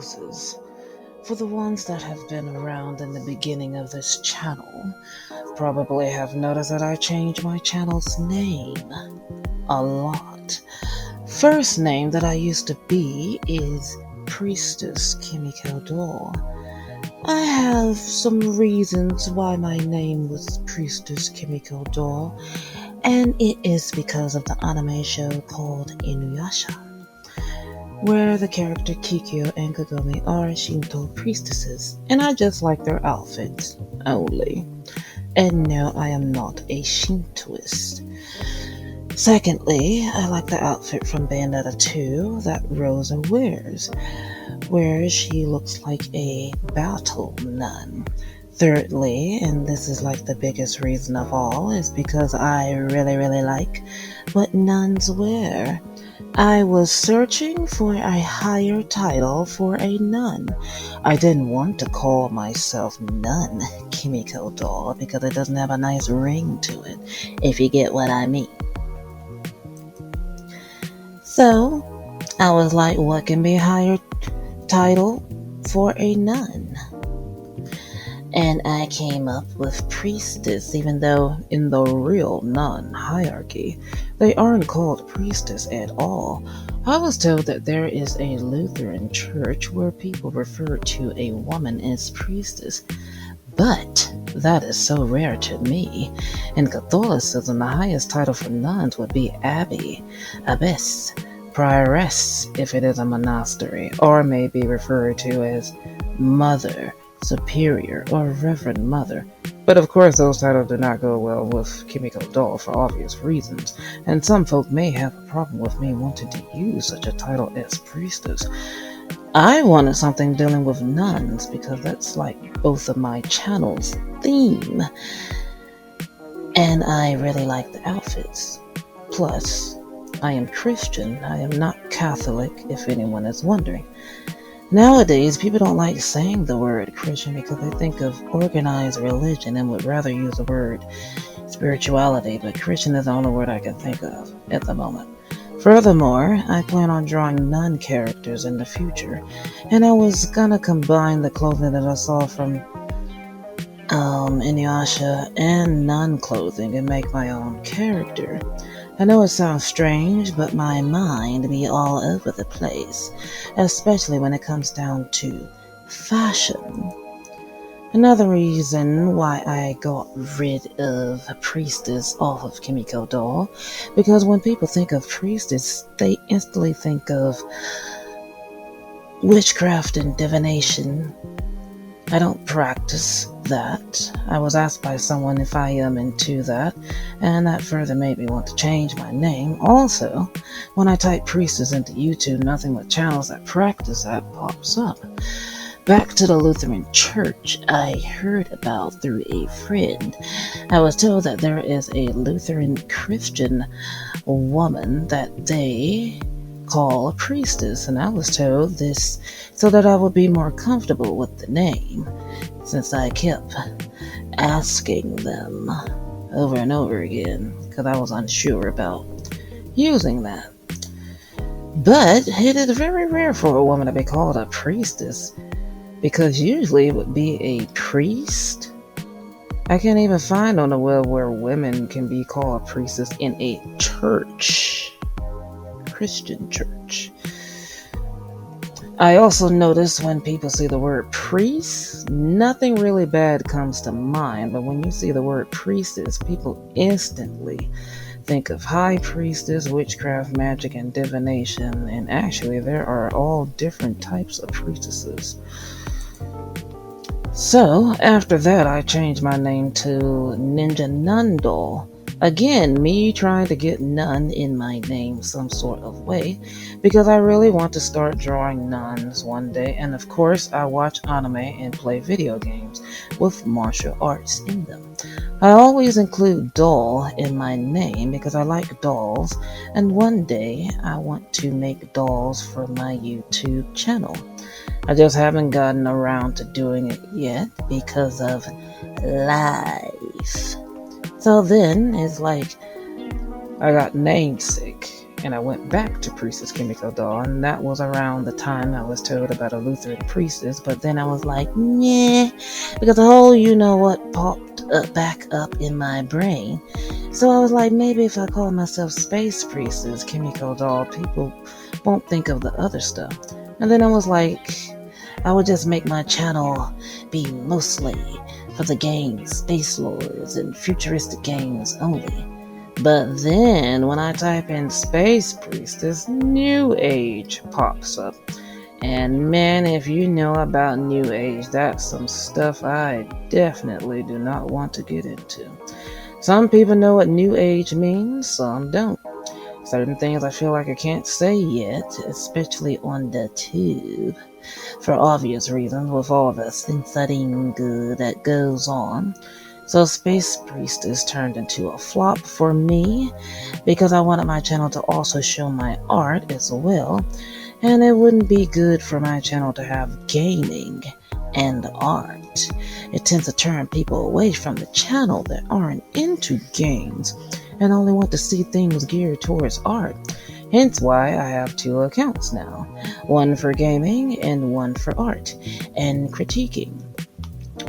poses. For the ones that have been around in the beginning of this channel, probably have noticed that I changed my channel's name a lot. First name that I used to be is Priestess Kimiko Doll. I have some reasons why my name was Priestess Kimiko Doll, and it is because of the anime show called Inuyasha, where the character Kikyo and Kagome are Shinto priestesses, and I just like their outfits only. And no, I am not a Shintoist. Secondly, I like the outfit from Bayonetta 2 that Rosa wears, where she looks like a battle nun. Thirdly, and this is like the biggest reason of all, is because I really like what nuns wear. I was searching for a higher title for a nun. I didn't want to call myself Nun Kimiko Doll because it doesn't have a nice ring to it, if you get what I mean. So, I was like, what can be a higher title for a nun? And I came up with priestess, even though in the real nun hierarchy, they aren't called priestess at all. I was told that there is a Lutheran church where people refer to a woman as priestess, but that is so rare to me. In Catholicism, the highest title for nuns would be abbey, abbess, prioress if it is a monastery, or may be referred to as mother, superior, or reverend mother. But of course those titles do not go well with Kimiko Doll for obvious reasons, and some folk may have a problem with me wanting to use such a title as priestess. I wanted something dealing with nuns because that's like both of my channel's theme, and I really like the outfits. Plus, I am Christian, I am not Catholic, if anyone is wondering. Nowadays, people don't like saying the word Christian because they think of organized religion and would rather use the word spirituality, but Christian is the only word I can think of at the moment. Furthermore, I plan on drawing nun characters in the future, and I was gonna combine the clothing that I saw from Inuyasha and nun clothing and make my own character. I know it sounds strange, but my mind be all over the place, especially when it comes down to fashion. Another reason why I got rid of Priestess off of Kimiko Doll, because when people think of Priestess, they instantly think of witchcraft and divination. I don't practice that. I was asked by someone if I am into that, and that further made me want to change my name. Also, when I type priestess into YouTube, nothing but channels that practice that pops up. Back to the Lutheran church I heard about through a friend. I was told that there is a Lutheran Christian woman that they call a priestess, and I was told this so that I would be more comfortable with the name, since I kept asking them over and over again because I was unsure about using that. But it is very rare for a woman to be called a priestess, because usually it would be a priest. I can't even find on the web where women can be called a priestess in a church. Christian church. I also notice when people see the word priest, nothing really bad comes to mind, but when you see the word priestess, people instantly think of high priestess, witchcraft, magic, and divination, and actually there are all different types of priestesses. So, after that, I changed my name to Ninja Nun Doll. Again, me trying to get nun in my name some sort of way, because I really want to start drawing nuns one day, and of course I watch anime and play video games with martial arts in them. I always include doll in my name because I like dolls, and one day I want to make dolls for my YouTube channel. I just haven't gotten around to doing it yet because of life. So then it's like I got namesake, and I went back to Priestess Kimiko Doll, and that was around the time I was told about a Lutheran priestess. But then I was like, nah, because the whole you know what popped back up in my brain. So I was like, maybe if I call myself Space Priestess Kimiko Doll, people won't think of the other stuff. And then I was like, I would just make my channel be mostly for the games, Space Lords, and futuristic games only. But then, when I type in Space Priestess, New Age pops up. And man, if you know about New Age, that's some stuff I definitely do not want to get into. Some people know what New Age means, some don't. Certain things I feel like I can't say yet, especially on the tube, for obvious reasons, with all the censoring that goes on. So Space Priestess turned into a flop for me because I wanted my channel to also show my art as well, and it wouldn't be good for my channel to have gaming and art. It tends to turn people away from the channel that aren't into games and only want to see things geared towards art. Hence why I have 2 accounts now, one for gaming and one for art and critiquing.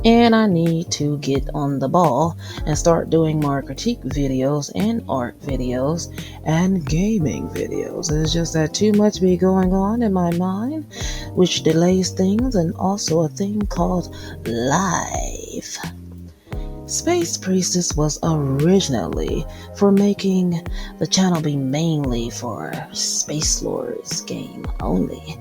And I need to get on the ball and start doing more critique videos and art videos and gaming videos. It's just that too much be going on in my mind, which delays things, and also a thing called life. Space Priestess was originally for making the channel be mainly for Space Lords game only.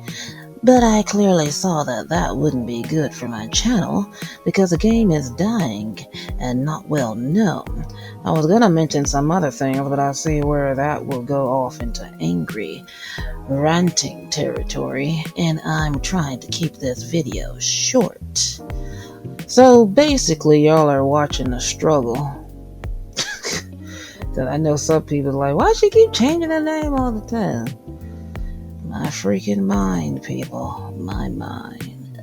But I clearly saw that that wouldn't be good for my channel because the game is dying and not well known. I was going to mention some other things, but I see where that will go off into angry, ranting territory, and I'm trying to keep this video short. So basically, y'all are watching the struggle. Because I know some people are like, why she keep changing her name all the time? My freaking mind, people. My mind.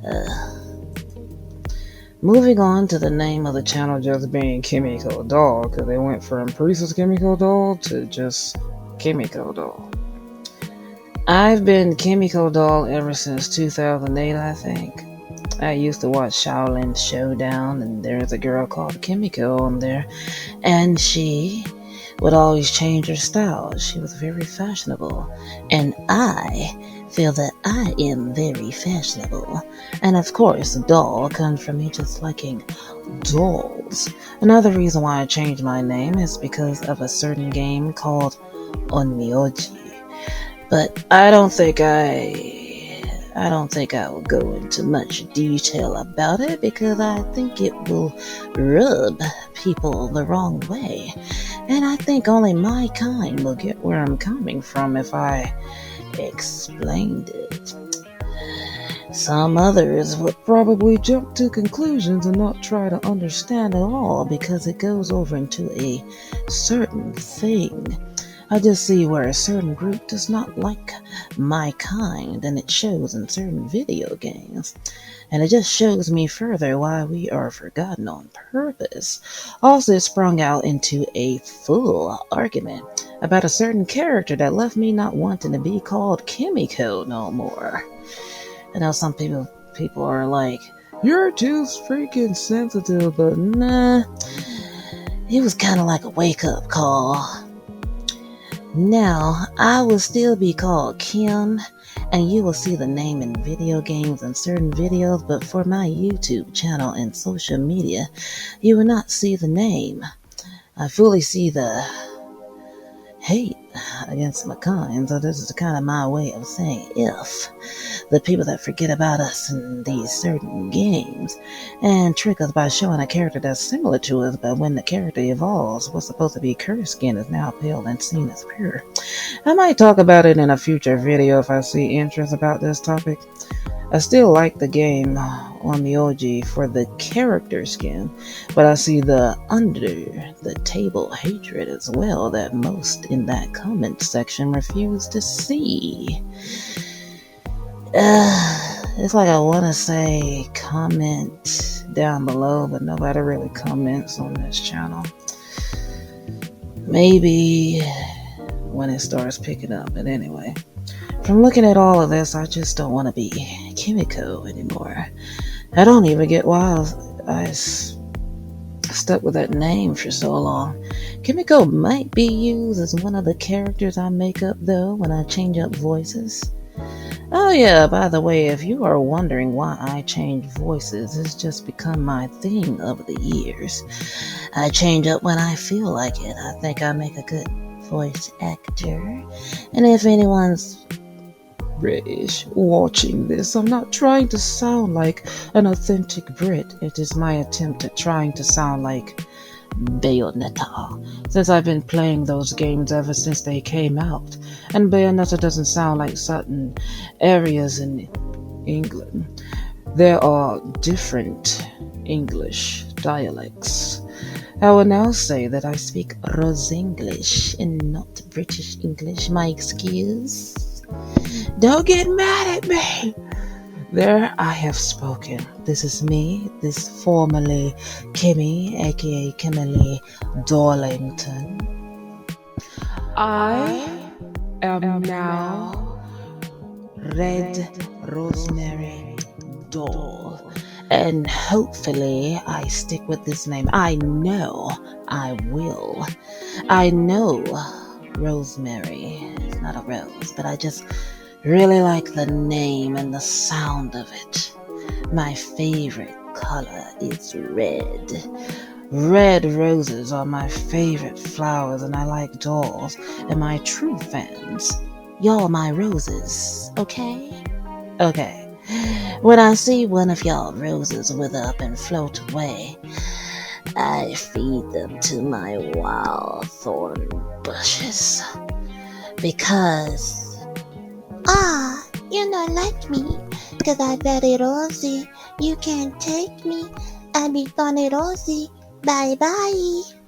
Moving on to the name of the channel just being Kimiko Doll, because they went from Priestess Kimiko Doll to just Kimiko Doll. I've been Kimiko Doll ever since 2008, I think. I used to watch Shaolin Showdown, and there's a girl called Kimiko on there, and she would always change her style. She was very fashionable, and I feel that I am very fashionable. And of course, doll comes from me just liking dolls. Another reason why I changed my name is because of a certain game called Onmyoji. But I don't think I will go into much detail about it because I think it will rub people the wrong way. And I think only my kind will get where I'm coming from if I explained it. Some others would probably jump to conclusions and not try to understand at all because it goes over into a certain thing. I just see where a certain group does not like my kind, and it shows in certain video games. And it just shows me further why we are forgotten on purpose. Also, it sprung out into a full argument about a certain character that left me not wanting to be called Kimiko no more. I know some people are like, you're too freaking sensitive, but nah. It was kind of like a wake-up call. Now, I will still be called Kim, and you will see the name in video games and certain videos, but for my YouTube channel and social media, you will not see the name. I fully see the hate against my kind, so this is kind of my way of saying if the people that forget about us in these certain games and trick us by showing a character that's similar to us, but when the character evolves, what's supposed to be cursed skin is now pale and seen as pure. I might talk about it in a future video if I see interest about this topic. I still like the game on the OG for the character skin, but I see the under the table hatred as well that most in that comment section refuse to see. It's like I want to say comment down below, but nobody really comments on this channel. Maybe when it starts picking up. But anyway, from looking at all of this, I just don't want to be Kimiko anymore. I don't even get why I stuck with that name for so long. Kimiko might be used as one of the characters I make up, though, when I change up voices. Oh yeah, by the way, if you are wondering why I change voices, it's just become my thing over the years. I change up when I feel like it. I think I make a good voice actor. And if anyone's British watching this, I'm not trying to sound like an authentic Brit. It is my attempt at trying to sound like Bayonetta, since I've been playing those games ever since they came out, and Bayonetta doesn't sound like certain areas in England. There are different English dialects. I will now say that I speak Rose English and not British English. My excuse? Don't get mad at me. There I have spoken. This is me, this formerly Kimmy, aka Kimberly Darlington. I am now Red Rosemary Doll. And hopefully I stick with this name. I know I will. I know Rosemary is not a rose, but I just really like the name and the sound of it. My favorite color is red. Red roses are my favorite flowers, and I like dolls. And my true fans, y'all are my roses, okay? Okay. When I see one of y'all roses wither up and float away, I feed them to my wild thorn bushes. Because you don't like me, cause I'm very rosy. You can't take me. I be funny rosy. Bye bye.